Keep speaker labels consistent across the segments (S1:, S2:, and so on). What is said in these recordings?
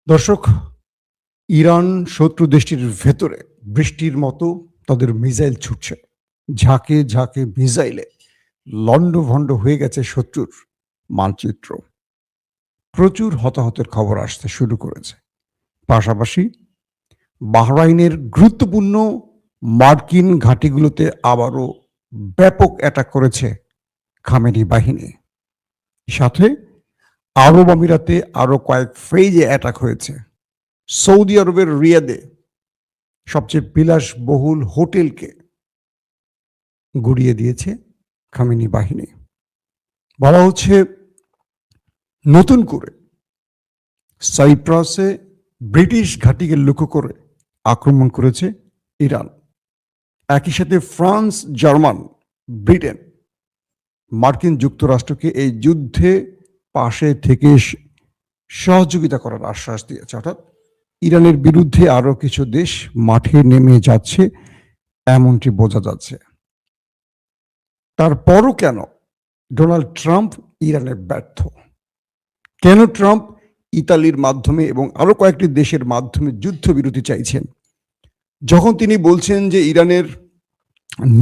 S1: দর্শক, ইরান শত্রু দেশটির ভেতরে বৃষ্টির মতো তাদের মিসাইল ছুটছে। ঝাঁকে ঝাঁকে মিসাইলে লণ্ডভণ্ড হয়ে গেছে শত্রুর মানচিত্র। প্রচুর হতাহতের খবর আসতে শুরু করেছে। পাশাপাশি বাহরাইনের গুরুত্বপূর্ণ মার্কিন ঘাঁটিগুলোতে আবারও ব্যাপক অ্যাটাক করেছে খামেনি বাহিনী। সাথে আরব আমিরাতে আরো কয়েক ফেজে অ্যাটাক হয়েছে। সৌদি আরবের রিয়াদে সবচেয়ে বিলাসবহুল হোটেলকে গুড়িয়ে দিয়েছে খামেনি বাহিনী। বলা হচ্ছে নতুন করে সাইপ্রাসে ব্রিটিশ ঘাঁটিকে লক্ষ্য করে আক্রমণ করেছে ইরান। একই সাথে ফ্রান্স, জার্মান, ব্রিটেন মার্কিন যুক্তরাষ্ট্রকে এই যুদ্ধে পাশে থেকে সহযোগিতা করার আশ্বাস দিয়েছে। অর্থাৎ ইরানের বিরুদ্ধে আরো কিছু দেশ মাঠে নেমে যাচ্ছে এমনটি বোঝা যাচ্ছে। তারপরও কেন ডোনাল্ড ট্রাম্প ইরানে ব্যর্থ? কেন ট্রাম্প ইতালির মাধ্যমে এবং আরো কয়েকটি দেশের মাধ্যমে যুদ্ধবিরতি চাইছেন, যখন তিনি বলছেন যে ইরানের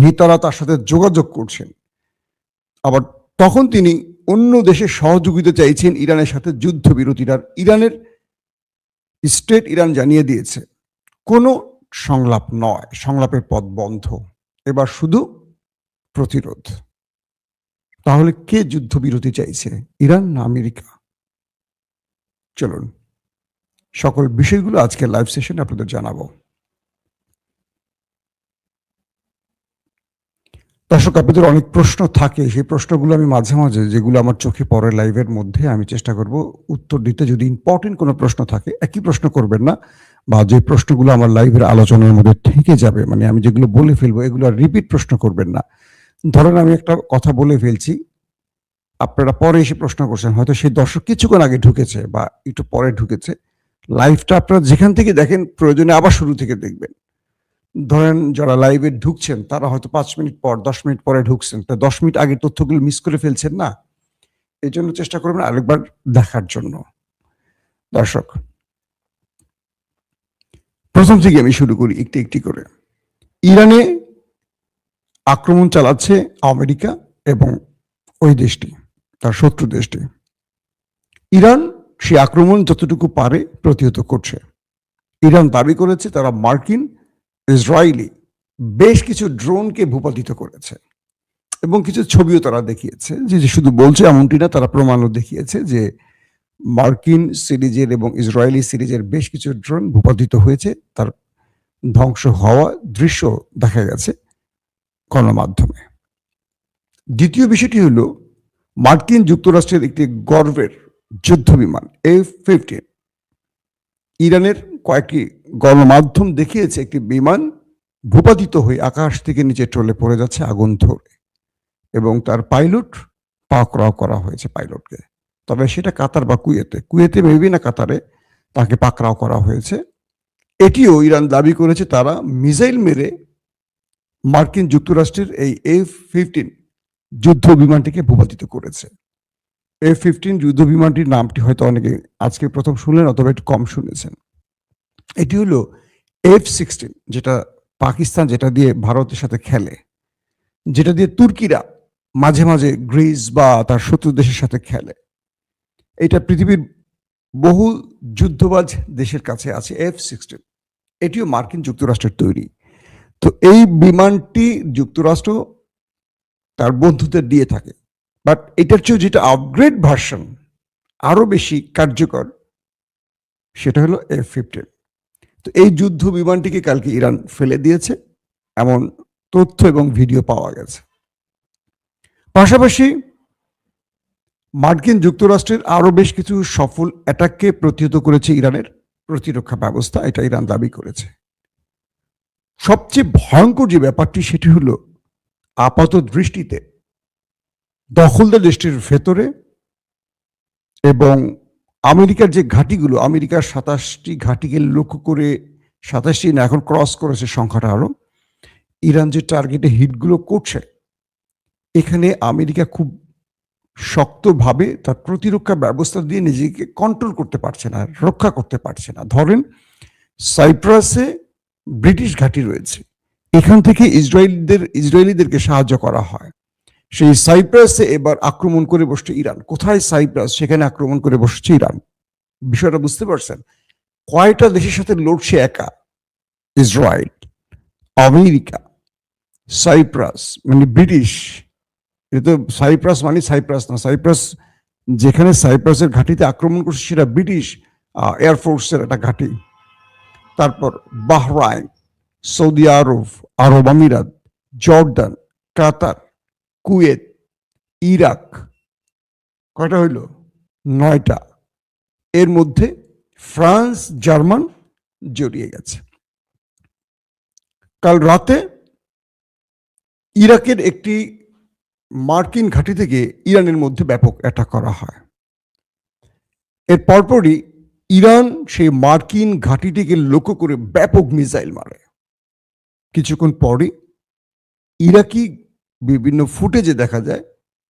S1: নেতারা তার সাথে যোগাযোগ করছেন, আবার তখন তিনি অন্য দেশের সহযোগিতা চাইছেন ইরানের সাথে যুদ্ধবিরতির। আর ইরানের স্টেট ইরান জানিয়ে দিয়েছে কোনো সংলাপ নয়, সংলাপের পথ বন্ধ, এবার শুধু প্রতিরোধ। তাহলে কে যুদ্ধবিরতি চাইছে, ইরান না আমেরিকা? চলুন সকল বিষয়গুলো আজকের লাইভ সেশনে আপনাদের জানাবো। দর্শক, আপনাদের অনেক প্রশ্ন থাকে, সেই প্রশ্নগুলো আমি মাঝে মাঝে যেগুলো আমার চোখে পড়ে লাইভের মধ্যে আমি চেষ্টা করব উত্তর দিতে। যদি ইম্পর্টেন্ট কোনো প্রশ্ন থাকে একই প্রশ্ন করবেন না, বা যে প্রশ্নগুলো আমার লাইভের আলোচনার মধ্যে থেকে যাবে, মানে আমি যেগুলো বলে ফেলবো এগুলো রিপিট প্রশ্ন করবেন না। ধরেন আমি একটা কথা বলে ফেলছি, আপনারা পরে এসে প্রশ্ন করছেন, হয়তো সেই দর্শক কিছুক্ষণ আগে ঢুকেছে বা একটু পরে ঢুকেছে, লাইভটা আপনারা যেখান থেকে দেখেন প্রয়োজনে আবার শুরু থেকে দেখবেন। ধরেন যারা লাইভে ঢুকছেন তারা হয়তো 5 মিনিট পর 10 মিনিট পরে ঢুকছেন, তো 10 মিনিট আগে তথ্যগুলো মিস করে ফেলছেন না, এই জন্য চেষ্টা করবেন আরেকবার দেখার জন্য। দর্শক, প্রথম থেকে আমি শুরু করি একটি একটি করে। ইরানে আক্রমণ চালাচ্ছে আমেরিকা এবং ওই দেশটি, তার শত্রু দেশটি। ইরান সেই আক্রমণ যতটুকু পারে প্রতিহত করছে। ইরান দাবি করেছে তারা মার্কিন, ইসরায়েলি বেশ কিছু ড্রোনকে ভূপাতিত করেছে এবং কিছু ছবিও তারা দেখিয়েছে। যে শুধু বলছে এমনটি না, তারা প্রমাণও দেখিয়েছে যে মার্কিন সিরিজের এবং ইসরায়েলি সিরিজের বেশ কিছু ড্রোন ভূপাতিত হয়েছে, তার ধ্বংস হওয়া দৃশ্য দেখা গেছে গণমাধ্যমে। দ্বিতীয় বিষয়টি হলো মার্কিন যুক্তরাষ্ট্রের একটি গর্বের যুদ্ধ বিমান F-15 ইরানের কয়েকটি গণমাধ্যম দেখিয়েছে একটি বিমান ভূপাতিত হয়ে আকাশ থেকে নিচে টলে পড়ে যাচ্ছে আগুন ধরে, এবং তার পাইলট পাকড়াও করা হয়েছে পাইলটকে। তবে সেটা কাতার বা কুয়েতে মেবি না কাতারে তাকে পাকড়াও করা হয়েছে। এটিও ইরান দাবি করেছে তারা মিসাইল মেরে মার্কিন যুক্তরাষ্ট্রের এই F-15 যুদ্ধ বিমানটিকে ভূপাতিত করেছে। F-15 যুদ্ধ বিমানটির নামটি হয়তো অনেকে আজকে প্রথম শুনলেন অথবা একটু কম শুনেছেন। এটি হলো F-16, যেটা পাকিস্তান, যেটা দিয়ে ভারতের সাথে খেলে, যেটা দিয়ে তুর্কিরা মাঝে মাঝে গ্রিস বা তার শত্রু দেশের সাথে খেলে। এটা পৃথিবীর বহু যুদ্ধবাজ দেশের কাছে আছে F-16। এটিও মার্কিন যুক্তরাষ্ট্রের তৈরি। তো এই বিমানটি যুক্তরাষ্ট্র তার বন্ধুদের দিয়ে থাকে, বাট এটার চেয়ে যেটা আপগ্রেড ভার্সন আরো বেশি কার্যকর, সেটা হলো F-15। তো এই যুদ্ধ বিমানটিকে কালকে ইরান ফেলে দিয়েছে, এমন তথ্য এবং ভিডিও পাওয়া গেছে। পাশাপাশি মার্কিন যুক্তরাষ্ট্রের আরো বেশ কিছু সফল অ্যাটাককে প্রতিহত করেছে ইরানের প্রতিরক্ষা ব্যবস্থা, এটা ইরান দাবি করেছে। সবচেয়ে ভয়ঙ্কর যে ব্যাপারটি সেটি হলো আপাত দৃষ্টিতে দখলদার দেশটির ভেতরে এবং আমেরিকার যে ঘাঁটিগুলো, আমেরিকার 27টি ঘাঁটিকে লক্ষ্য করে, 27টি না এখন ক্রস করেছে সংখ্যাটা আরো, ইরান যে টার্গেটে হিটগুলো করছে, এখানে আমেরিকা খুব শক্তভাবে তার প্রতিরক্ষা ব্যবস্থা দিয়ে নিজেকে কন্ট্রোল করতে পারছে না, রক্ষা করতে পারছে না। ধরেন সাইপ্রাসে ব্রিটিশ ঘাঁটি রয়েছে, এখান থেকে ইসরায়েলিদেরকে সাহায্য করা হয়। সেই সাইপ্রাসে এবার আক্রমণ করে বসছে ইরান। কোথায় সাইপ্রাস, সেখানে আক্রমণ করে বসছে ইরান। বিষয়টা বুঝতে পারছেন? কয়টা দেশের সাথে লড়ছে একা? ইসরায়েল, আমেরিকা, সাইপ্রাস মানে ব্রিটিশ। এটা তো সাইপ্রাস মানে সাইপ্রাস না, সাইপ্রাস যেখানে সাইপ্রাসের ঘাঁটিতে আক্রমণ করছে সেটা ব্রিটিশ এয়ারফোর্সের একটা ঘাঁটি। তারপর বাহরাইন, সৌদি আরব, আরব আমিরাত, জর্ডান, কাতার, কুয়েত, ইরাক। কয়টা হইল? 9টা। এর মধ্যে ফ্রান্স, জার্মান জড়িয়ে গেছে। কাল রাতে ইরাকের একটি মার্কিন ঘাঁটি থেকে ইরানের মধ্যে ব্যাপক অ্যাটাক করা হয়। এর পরপরই ইরান সেই মার্কিন ঘাঁটিটিকে লক্ষ্য করে ব্যাপক মিসাইল মারে। কিছুক্ষণ পরই ইরাকি বিভিন্ন ফুটেজে দেখা যায়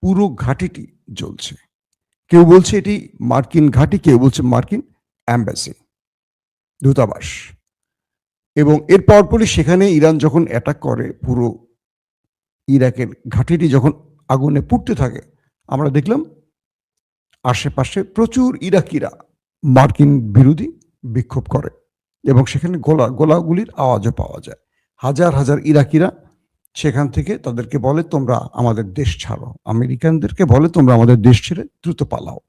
S1: পুরো ঘাঁটিটি জ্বলছে। কেউ বলছে এটি মার্কিন ঘাঁটি, কেউ বলছে মার্কিন অ্যাম্বাসি, দূতাবাস। এবং এর পরপরই সেখানে ইরান যখন অ্যাটাক করে, পুরো ইরাকের ঘাঁটিটি যখন আগুনে পুড়তে থাকে, আমরা দেখলাম আশেপাশে প্রচুর ইরাকিরা মার্কিন বিরোধী বিক্ষোভ করে এবং সেখানে গোলাগুলির আওয়াজও পাওয়া যায়। হাজার হাজার ইরাকিরা সেখান থেকে তাদেরকে বলে তোমরা আমাদের দেশ ছাড়ো, আমেরিকানদেরকে বলে তোমরা আমাদের দেশ ছেড়ে দ্রুত পালাও,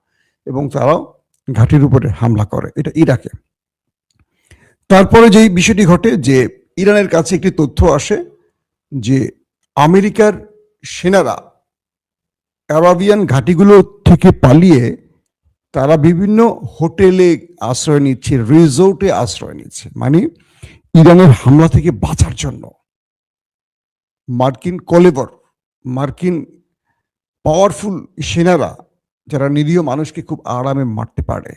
S1: এবং তারাও ঘাঁটির উপরে হামলা করে। এটা ইরাকে। তারপরে যেই বিষয়টি ঘটে যে ইরানের কাছে একটি তথ্য আসে যে আমেরিকার সেনারা আরাবিয়ান ঘাঁটিগুলো থেকে পালিয়ে তারা বিভিন্ন হোটেলে আশ্রয় নিচ্ছে, রিসোর্টে আশ্রয় নিচ্ছে, মানে ইরানের হামলা থেকে বাঁচার জন্য। মার্কিন কলেবর, মার্কিন পাওয়ারফুল সেনারা যারা নিরীহ মানুষকে খুব আরামে মারতে পারে,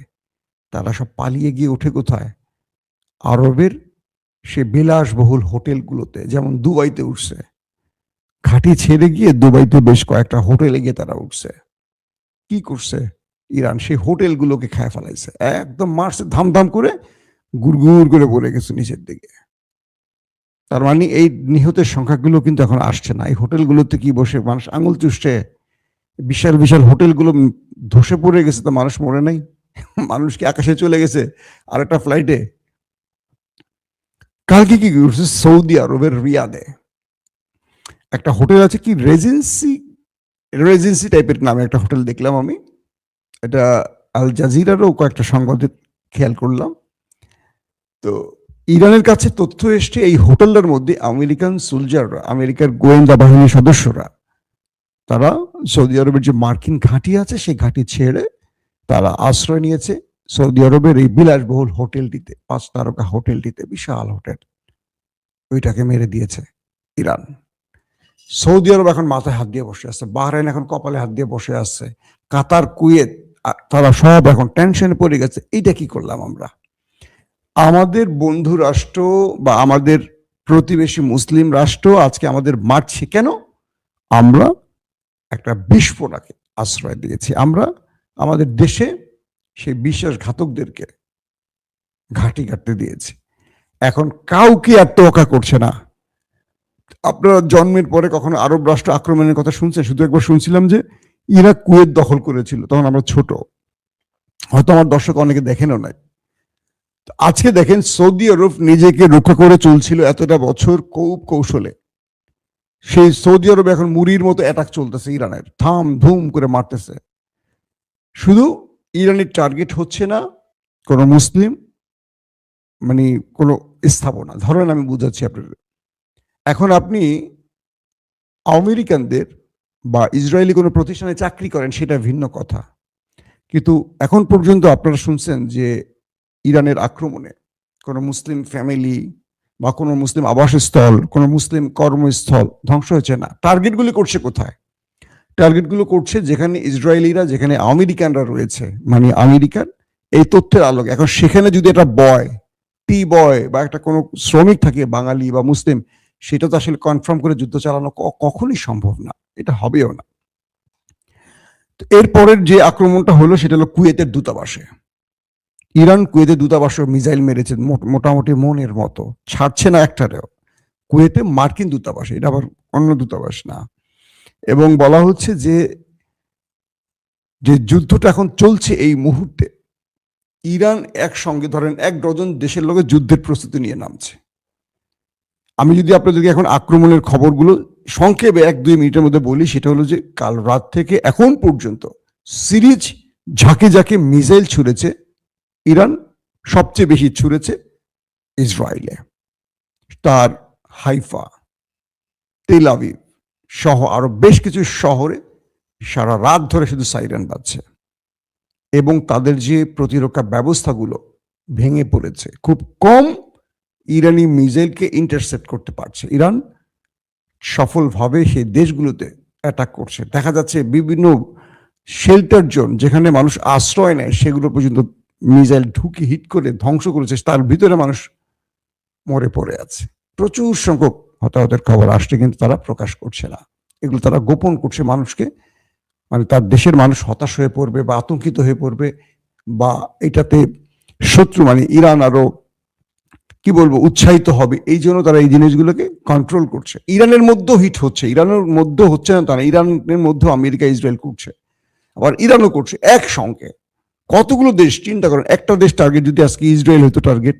S1: তারা সব পালিয়ে গিয়ে ওঠে কোথায়? আরবের সে বিলাসবহুল হোটেলগুলোতে। যেমন দুবাইতে উঠছে, ঘাঁটি ছেড়ে গিয়ে দুবাইতে বেশ কয়েকটা হোটেলে গিয়ে তারা উঠছে। কি করছে ইরান? সেই হোটেলগুলোকে খায় ফেলাইছে, একদম মারছে ধামধাম করে, গুড়গুড় করে পড়ে গেছে নিচের দিকে। তার মানে এই নিহতের সংখ্যাগুলো কিন্তু এখন আসছে না। এই হোটেলগুলোতে কি বসে মানুষ আঙুল চুষছে? বিশাল বিশাল হোটেলগুলো ধসে পড়ে গেছে, তো মানুষ মরে নাই? মানুষ কি আকাশে চলে গেছে আরেকটা ফ্লাইটে? কালকে কি করছে সৌদি আরবের রিয়াদে একটা হোটেল আছে, কি রেজেন্সি টাইপের নামে একটা হোটেল দেখলাম আমি। এটা আল জাজিরারও কয়েকটা সংবাদে খেয়াল করলাম। তো ইরানের কাছে তথ্য এসছে এই হোটেলটার মধ্যে আমেরিকান সোলজাররা, আমেরিকার গোয়েন্দা বাহিনীর সদস্যরা, তারা সৌদি আরবের যে মার্কিন ঘাঁটি আছে সেই ঘাঁটি ছেড়ে তারা আশ্রয় নিয়েছে সৌদি আরবের এই বিলাসবহুল হোটেলটিতে, 5 তারকা হোটেলটিতে, বিশাল হোটেল। ওইটাকে মেরে দিয়েছে ইরান। সৌদি আরব এখন মাথায় হাত দিয়ে বসে আছে, বাহরাইন এখন কপালে হাত দিয়ে বসে আছে, কাতার, কুয়েত, তারা সব এখন টেনশনে পড়ে গেছে। এইটা কি করলাম আমরা? আমাদের বন্ধু রাষ্ট্র বা আমাদের প্রতিবেশী মুসলিম রাষ্ট্র আজকে আমাদের মারছে কেন? আমরা একটা বিস্ফোরণকে আশ্রয় দিয়েছি। আমরা আমাদের দেশে সেই বিশ্বাসঘাতকদেরকে ঘাঁটি কাটতে দিয়েছি। এখন কাউকে আর তোয়াক্কা করছে না। আপনারা জন্মের পরে কখনো আরব রাষ্ট্র আক্রমণের কথা শুনছেন? শুধু একবার শুনছিলাম যে ইরাক কুয়েত দখল করেছিল, তখন আমরা ছোট, হয়তো আমার দর্শক অনেকে দেখেনও নাই। আজকে দেখেন সৌদি আরব নিজেকে রক্ষা করে চলছিল এতটা বছর খুব কৌশলে। সেই সৌদি আরবে এখন মুড়ির মতো অ্যাটাক চলতেছে ইরানের, থাম ধুম করে মারতেছে। শুধু ইরানের টার্গেট হচ্ছে না কোনো মুসলিম, মানে কোনো স্থাপনা। ধরেন আমি বুঝাচ্ছি আপনাদের, এখন আপনি আমেরিকানদের বা ইসরায়েলি কোনো প্রতিষ্ঠানে চাকরি করেন, সেটা ভিন্ন কথা, কিন্তু এখন পর্যন্ত আপনারা শুনছেন যে ইরানের আক্রমণে কোনো মুসলিম ফ্যামিলি বা কোনো মুসলিম আবাসস্থল, কোনো মুসলিম কর্মস্থল ধ্বংস হয়েছে না। টার্গেটগুলি করছে কোথায়? টার্গেটগুলো করছে যেখানে ইসরায়েলিরা, যেখানে আমেরিকানরা রয়েছে, মানে আমেরিকান এই তথ্যের আলোকে এখন সেখানে যদি একটা টি বয় বা একটা কোনো শ্রমিক থাকে বাঙালি বা মুসলিম, সেটা তো আসলে কনফার্ম করে যুদ্ধ চালানো কখনই সম্ভব না, এটা হবেও না। এরপরের যে আক্রমণটা হলো সেটা হলো কুয়েতের দূতাবাসে। ইরান কুয়েতের দূতাবাসে মিসাইল মেরেছে মোটামুটি মনের মতো, ছাড়ছে না একটারেও। কুয়েতে মার্কিন দূতাবাস, এটা আবার অন্য দূতাবাস না। এবং বলা হচ্ছে যে যে যুদ্ধটা এখন চলছে এই মুহূর্তে, ইরান একসঙ্গে ধরেন 1 ডজন দেশের লোকের যুদ্ধের প্রস্তুতি নিয়ে নামছে। আমি যদি আপনাদেরকে এখন আক্রমণের খবরগুলো সংক্ষেপে 1-2 মিনিটের মধ্যে বলি, সেটা হলো যে কাল রাত থেকে এখন পর্যন্ত সিরিজ ঝাঁকে ঝাঁকে মিসাইল ছুড়েছে ইরান, সবচেয়ে বেশি ছুড়েছে ইসরায়েলে। তার হাইফা, তেল আবিব সহ আরো বেশ কিছু শহরে সারা রাত ধরে শুধু সাইরেন বাজছে এবং তাদের যে প্রতিরক্ষা ব্যবস্থাগুলো ভেঙে পড়েছে। খুব কম ইরানি মিসাইলকে ইন্টারসেপ্ট করতে পারছে ইরান, সফলভাবে সেই দেশগুলোতে অ্যাটাক করছে। দেখা যাচ্ছে বিভিন্ন শেল্টার জোন যেখানে মানুষ আশ্রয় নেয় সেগুলো পর্যন্ত মিসাইল ঢুকে হিট করে ধ্বংস করেছে, তার ভিতরে মানুষ মরে পড়ে আছে। প্রচুর সংখ্যক হতাহতের খবর আসছে, কিন্তু তারা প্রকাশ করছে না, এগুলো তারা গোপন করছে মানুষকে। মানে তার দেশের মানুষ হতাশ হয়ে পড়বে বা আতঙ্কিত হয়ে পড়বে, বা এটাতে শত্রু মানে ইরান আরো কি বলবো উৎসাহিত হবে, এই জন্য তারা এই জিনিসগুলোকে কন্ট্রোল করছে। ইরানের মধ্যেও হিট হচ্ছে, ইরানের মধ্যেও হচ্ছে না তা না, ইরানের মধ্যেও আমেরিকা ইসরায়েল করছে, আবার ইরানও করছে একসঙ্গে। কতগুলো দেশ চিন্তা করেন, একটা দেশ টার্গেট যদি আজকে ইসরায়েল হতো টার্গেট,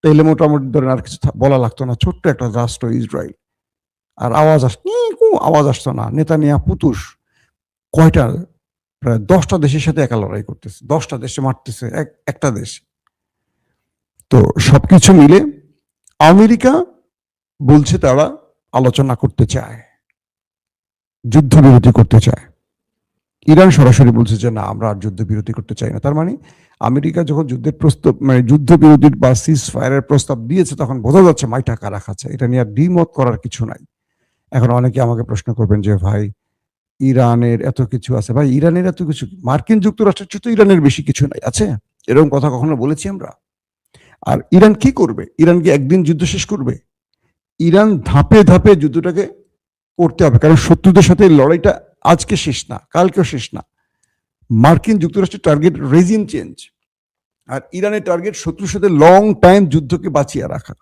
S1: তাহলে মোটামুটি ধরেন আর কিছু বলা লাগতো না, ছোট্ট একটা রাষ্ট্র ইসরায়েল। আর আওয়াজ আসতো না। নেতানিয়াহু পুতুস কয়টা, প্রায় 10টা দেশের সাথে একা লড়াই করতেছে, 10টা দেশে মারতেছে একটা দেশ। তো সবকিছু মিলে আমেরিকা বলছে তারা আলোচনা করতে চায়, যুদ্ধবিরতি করতে চায়। ইরান সরাসরি বলছে যে না, আমরা আর যুদ্ধবিরতি করতে চাই না। তার মানে আমেরিকা যখন যুদ্ধের প্রস্তাব মানে যুদ্ধবিরতির বা সিজ ফায়ারের প্রস্তাব দিয়েছে, তখন বোঝা যাচ্ছে মাইটা কারা খাচ্ছে। এটা নিয়ে আর দ্বিমত করার কিছু নাই। এখন অনেকে আমাকে প্রশ্ন করবেন যে ভাই ইরানের এত কিছু আছে, ভাই ইরানের এত কিছু, মার্কিন যুক্তরাষ্ট্রের চেয়ে তো ইরানের বেশি কিছু নাই আছে, এরকম কথা কখনো বলেছি আমরা? আর ইরান কি করবে? ইরান কি একদিন যুদ্ধ শেষ করবে? ইরান ধাপে ধাপে যুদ্ধটাকে করতে হবে, কারণ শত্রুদের সাথে লড়াইটা আজকে শেষ না, কালকেও শেষ না। মার্কিন যুক্তরাষ্ট্রের টার্গেট রেজিম চেঞ্জ, আর ইরানের টার্গেট শত্রুর সাথে লং টাইম যুদ্ধকে বাঁচিয়ে রাখা।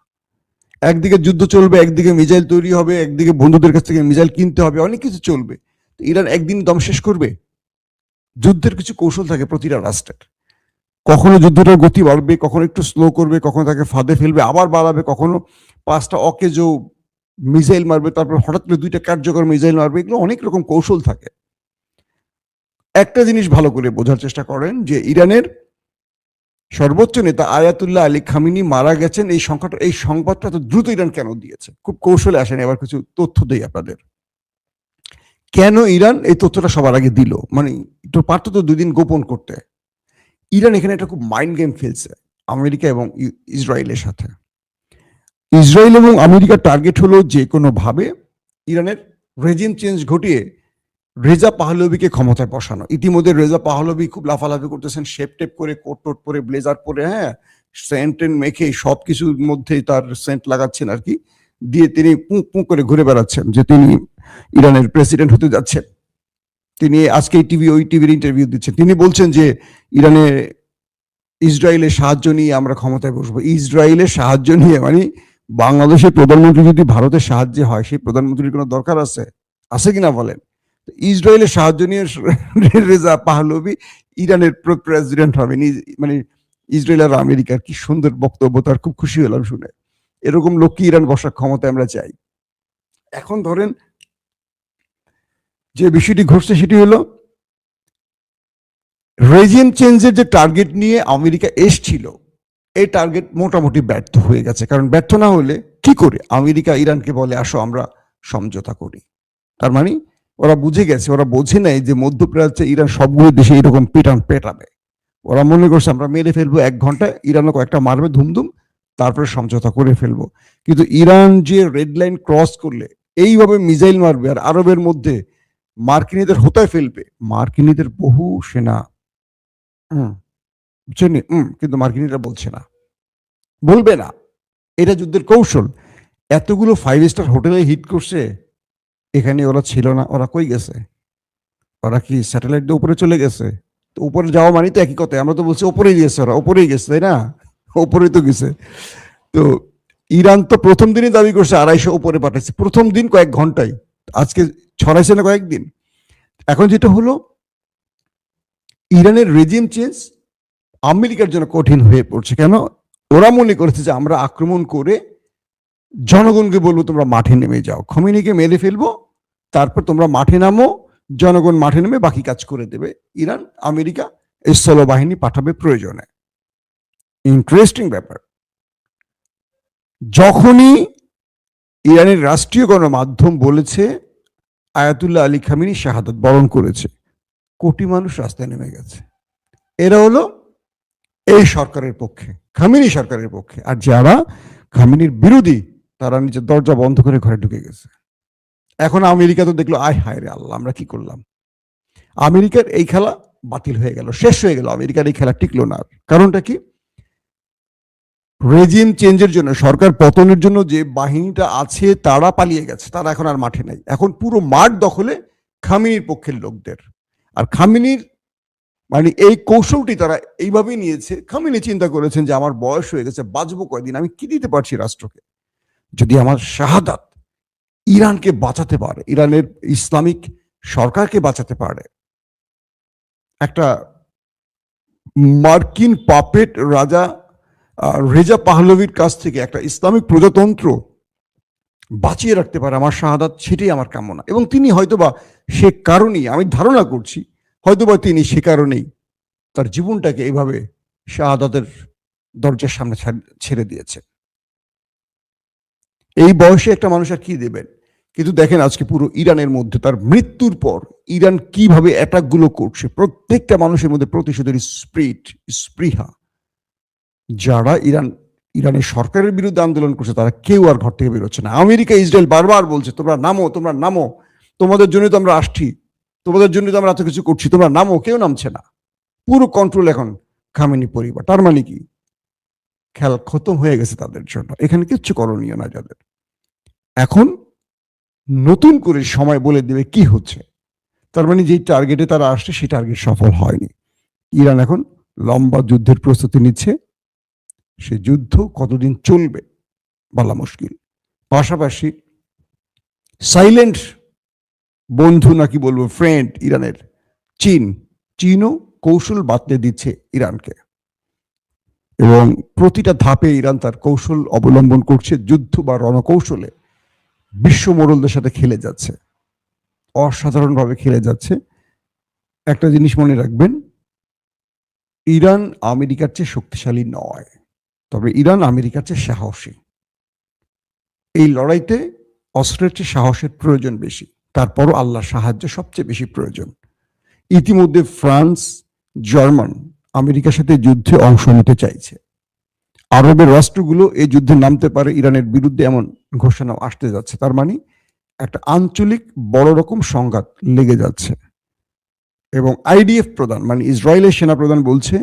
S1: একদিকে যুদ্ধ চলবে, একদিকে মিসাইল তৈরি হবে, একদিকে বন্ধুদের কাছ থেকে মিসাইল কিনতে হবে, অনেক কিছু চলবে। ইরান একদিন দম শেষ করবে? যুদ্ধের কিছু কৌশল থাকে প্রতিটা রাষ্ট্রের। কখনো যুদ্ধটার গতি বাড়বে, কখনো একটু স্লো করবে, কখনো তাকে ফাঁদে ফেলবে আবার বাড়াবে, কখনো 5টা অকেজো মিসাইল মারবে, তারপর হঠাৎ করে 2টা কার্যকর মিসাইল মারবে। এগুলো অনেক রকম কৌশল থাকে। একটা জিনিস ভালো করে বোঝার চেষ্টা করেন যে ইরানের সর্বোচ্চ নেতা আয়াতুল্লাহ আলী খামিনি মারা গেছেন, এই সংবাদটা তো দ্রুত ইরান কেন দিয়েছে? খুব কৌশলে আসেন, এবার কিছু তথ্য দেই আপনাদের। কেন ইরান এই তথ্যটা সবার আগে দিল? মানে একটু পারতো তো 2 দিন গোপন করতে। ইরান এখানে একটা খুব মাইন্ড গেম খেলছে আমেরিকা এবং ইসরায়েলের সাথে। ইসরায়েল এবং আমেরিকার টার্গেট হলো যে কোনো ভাবে ইরানের রেজিম চেঞ্জ ঘটিয়ে রেজা পাহলভিকে ক্ষমতায় বসানো। ইতিমধ্যে রেজা পাহলভি খুব লাফালাফি করতেছেন, শেপ টেপ করে, কোট টোট পরে, ব্লেজার পরে, হ্যাঁ, সেন্ট মেখে সবকিছুর মধ্যেই তার সেন্ট লাগাচ্ছেন আর কি, দিয়ে তিনি পুঁ পুঁ করে ঘুরে বেড়াচ্ছেন যে তিনি ইরানের প্রেসিডেন্ট হতে যাচ্ছেন। তিনি আজকে এই টিভি ওই টিভির ইন্টারভিউ দিচ্ছেন, তিনি বলছেন যে ইরানে ইসরায়েলের সাহায্য নিয়ে আমরা ক্ষমতায় বসবো। ইসরায়েলের সাহায্য নিয়ে মানে বাংলাদেশের প্রধানমন্ত্রী যদি ভারতের সাহায্যে হয়, সেই প্রধানমন্ত্রীর কোনো দরকার আছে? আছে কিনা বলেন? ইসরায়েলের সাহায্য নিয়ে রেজা পাহলভি ইরানের প্রেসিডেন্ট হবেন। মানে ইসরায়েল আর আমেরিকার কি সুন্দর বক্তব্য, তার খুব খুশি হলাম শুনে। এরকম লোককে ইরান বসার ক্ষমতা আমরা চাই। এখন ধরেন যে বিষয়টি ঘটছে সেটি হলো রেজিম চেঞ্জের যে টার্গেট নিয়ে আমেরিকা এসছিল, এই টার্গেট মোটামুটি ব্যর্থ হয়ে গেছে। কারণ ব্যর্থ না হলে কি করে আমেরিকা ইরানকে বলে আসো আমরা সমঝোতা করি? তার মানে ওরা বুঝে গেছে, ওরা বোঝে নাই যে মধ্যপ্রাচ্যে ইরান সবগুলো দেশে এরকম পেটাবে। ওরা মনে করছে আমরা মেরে ফেলবো 1 ঘন্টায়, ইরানও কয়েকটা মারবে ধুমধুম, তারপরে সমঝোতা করে ফেলবো। কিন্তু ইরান যে রেড লাইন ক্রস করলে এইভাবে মিসাইল মারবে আর আরবের মধ্যে মার্কিনীদের হোতায় ফেলবে, মার্কিনীদের বহু সেনা বুঝছেন, কিন্তু মার্কিনীরা বলছে না, বলবে না, এটা যুদ্ধের কৌশল। এতগুলো 5 স্টার হোটেলে হিট করছে, এখানে ওরা ছিল না, ওরা কই গেছে? ওরা কি স্যাটেলাইট দিয়ে উপরে চলে গেছে? তো উপরে যাওয়া মানে তো একই কথা, আমরা তো বলছি ওপরেই গেছে, ওরা ওপরেই গেছে, তাই না? ওপরেই তো গেছে। তো ইরান তো প্রথম দিনই দাবি করছে 250 উপরে পাঠাইছে, প্রথম দিন কয়েক ঘন্টায়, আজকে ছড়াইছে না কয়েকদিন। এখন যেটা হলো, ইরানের রেজিম চেঞ্জ আমেরিকার জন্য কঠিন হয়ে পড়ছে। কেন? ওরা মনে করেছে যে আমরা আক্রমণ করে জনগণকে বলবো তোমরা মাঠে নেমে যাও, খমেনিকে মেরে ফেলবো, তারপর তোমরা মাঠে নামো, জনগণ মাঠে নেমে বাকি কাজ করে দেবে। ইরান আমেরিকা স্থল বাহিনী পাঠাবে প্রয়োজনে। ইন্টারেস্টিং ব্যাপার, যখনই ইরানের রাষ্ট্রীয় গণমাধ্যম বলেছে আয়াতুল্লাহ আলী খামেনি শাহাদাত বরণ করেছে, কোটি মানুষ রাস্তায় নেমে গেছে। এরা হলো এই সরকারের পক্ষে, খামেনি সরকারের পক্ষে। আর যারা খামেনির বিরোধী তারা নিজের দরজা বন্ধ করে ঘরে ঢুকে গেছে। এখন আমেরিকা তো দেখলো, আয় হায় রে আল্লাহ, আমরা কি করলাম। আমেরিকার এই খেলা বাতিল হয়ে গেল, শেষ হয়ে গেল, আমেরিকার এই খেলা টিকলো না। কারণটা কি? রেজিম চেঞ্জের জন্য, সরকার পতনের জন্য যে বাহিনীটা আছে তারা পালিয়ে গেছে, তারা এখন আর মাঠে নাই। এখন পুরো মাঠ দখলে খামেনির পক্ষের লোকদের। আর খামেনির মানে এই কৌশলটি তারা এইভাবেই নিয়েছে। খামেনি চিন্তা করেছেন যে আমার বয়স হয়ে গেছে, বাঁচবো কয়দিন, আমি কি দিতে পারছি রাষ্ট্রকে, যদি আমার শাহাদাত ইরানকে বাঁচাতে পারে, ইরানের ইসলামিক সরকারকে বাঁচাতে পারে, একটা মার্কিন পাপেট রাজা রেজা পাহলভির কাছ থেকে একটা ইসলামিক প্রজাতন্ত্র বাঁচিয়ে রাখতে পারে আমার শাহাদাত, সেটাই আমার কামনা। এবং তিনি হয়তোবা সে কারণেই, আমি ধারণা করছি, হয়তোবা তিনি সে কারণেই তার জীবনটাকে এইভাবে শাহাদাতের দরজার সামনে ছেড়ে দিয়েছে। এই বয়সে একটা মানুষ আর কি দেবেন? কিন্তু দেখেন আজকে পুরো ইরানের মধ্যে তার মৃত্যুর পর ইরান কিভাবে অ্যাটাকগুলো করছে, প্রত্যেকটা মানুষের মধ্যে প্রতিশোধের স্পৃহা। যারা ইরানের সরকারের বিরুদ্ধে আন্দোলন করছে তারা কেউ আর ঘর থেকে বেরোচ্ছে না। আমেরিকা ইসরায়েল বারবার বলছে তোমরা নামো, তোমরা নামো, তোমাদের জন্য তো আমরা আসছি, তোমাদের জন্য তো আমরা এত কিছু করছি, তোমরা নামো। কেউ নামছে না, পুরো কন্ট্রোল এখন খামেনি পরিবার। তার মানে কি? খেলা খতম হয়ে গেছে তাদের জন্য, এখানে কিচ্ছু করণীয় না যাদের। এখন নতুন করে সময় বলে দেবে কি হচ্ছে। তার মানে যে টার্গেটে তারা আসছে সেই টার্গেট সফল হয়নি। ইরান এখন লম্বা যুদ্ধের প্রস্তুতি নিচ্ছে, সে যুদ্ধ কতদিন চলবে বলা মুশকিল। পাশাপাশি সাইলেন্ট বন্ধু নাকি বলবো ফ্রেন্ড ইরানের চীনও কৌশল বাতলে দিচ্ছে ইরানকে, এবং প্রতিটা ধাপে ইরান তার কৌশল অবলম্বন করছে, যুদ্ধ বা রণকৌশলে বিশ্ব মোড়লদের সাথে খেলে যাচ্ছে, অসাধারণভাবে খেলে যাচ্ছে। একটা জিনিস মনে রাখবেন, ইরান আমেরিকার চেয়ে শক্তিশালী নয়, তবে ইরান আমেরিকার চেয়ে সাহসী। এই লড়াইতে অস্ত্রের চেয়ে সাহসের প্রয়োজন বেশি, তারপরও আল্লাহর সাহায্য সবচেয়ে বেশি প্রয়োজন। ইতিমধ্যে ফ্রান্স, জার্মান আমেরিকার সাথে যুদ্ধে অংশ নিতে চাইছে। আরবের রাষ্ট্রগুলো এই যুদ্ধে নামতে পারে ইরানের বিরুদ্ধে, এমন ঘোষণা আসতে যাচ্ছে। তার মানে একটা আঞ্চলিক বড় রকম সংঘাত লেগে যাচ্ছে। এবং আইডিএফ প্রধান মানে ইসরায়েলের সেনা প্রধান বলছে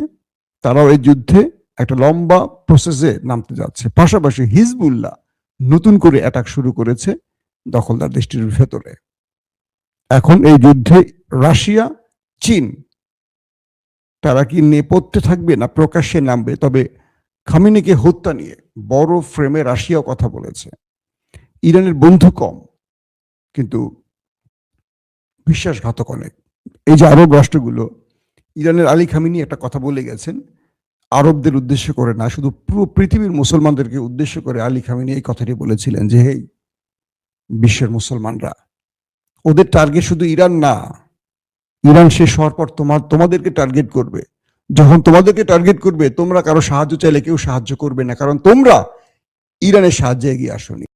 S1: তারাও এই যুদ্ধে একটা লম্বা প্রসেসে নামতে যাচ্ছে। পাশাপাশি হিজবুল্লাহ নতুন করে অ্যাটাক শুরু করেছে দখলদার দেশটির ভেতরে। এখন এই যুদ্ধে রাশিয়া, চীন তারা কি নেপথ্যে থাকবে না প্রকাশ্যে নামবে? তবে খামেনিকে হত্যা নিয়ে বড় ফ্রেমে রাশিয়াও কথা বলেছে। ইরানের বন্ধু কম, কিন্তু বিশ্বাসঘাতক অনেক। এই যে আরব রাষ্ট্রগুলো, ইরানের আলী খামেনি একটা কথা বলে গেছেন, আরবদের উদ্দেশ্য করে না, শুধু পুরো পৃথিবীর মুসলমানদেরকে উদ্দেশ্য করে আলী খামেনি এই কথাটি বলেছিলেন যে হেই বিশ্বের মুসলমানরা, ওদের টার্গেট শুধু ইরান না, ইরান শেষ হওয়ার পর তোমাদেরকে টার্গেট করবে। যখন তোমাদেরকে টার্গেট করবে, তোমরা কারো সাহায্য চাইলে কেউ সাহায্য করবে না, কারণ তোমরা ইরানের সাহায্যে এগিয়ে আসোনি।